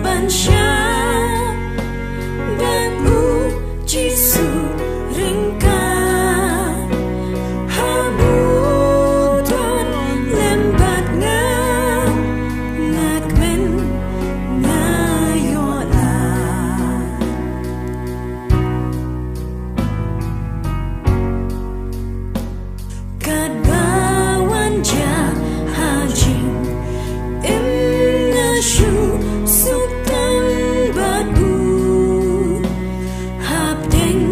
ban sha ban u Giêsu ringka habu don lembat ngak men ngayola kad bawan ja hajing im ngashu sutan batu hap ding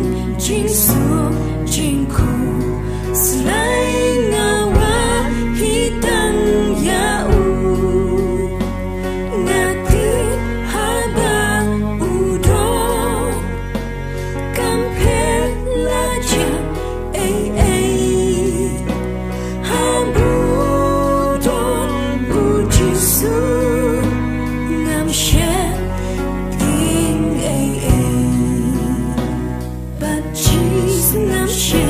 jing su jing ku selai ngawa hitang yau ngati haba udo kampel laja habu don bu Giêsu ngam she ding but Jesus ngam she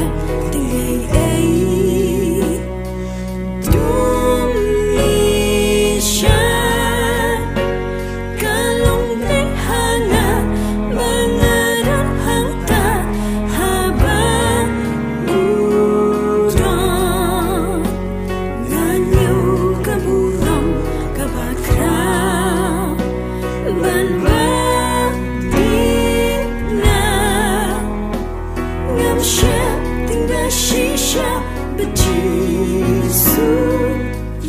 ding dum ni sha kalong ne hanga mangaran hangta haba udon nganyo kaburam kabakra ban ba na ngam she ting ba shisha but Jesus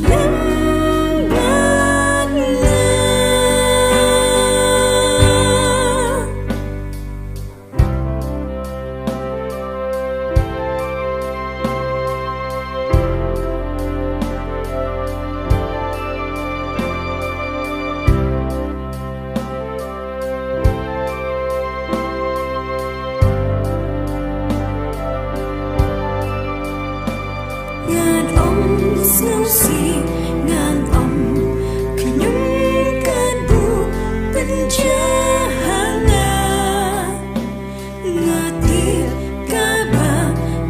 lembat na ngan snow si ngan kanyum kan bu penjahanga ngati kaba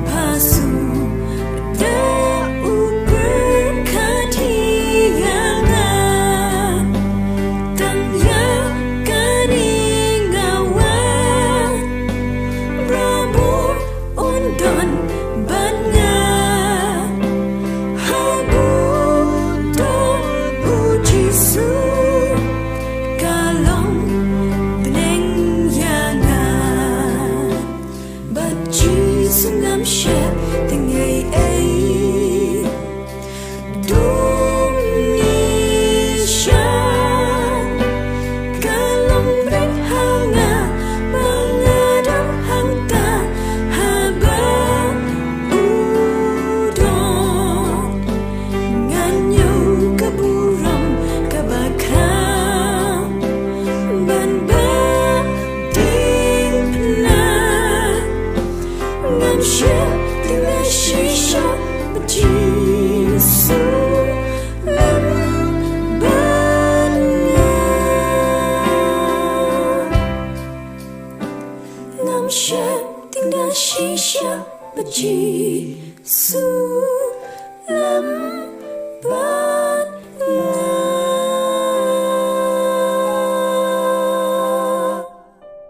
pasu da uber katiyanga tanya karingawa Rabu undon banya ngam she ting dum ni sha kalong brek hanga mangadam hangta haba udon nganyo kaburam kabakram ban ba ding na ngam she ting ba shisha but Giêsu lembat ngam she ting ba shisha but Giêsu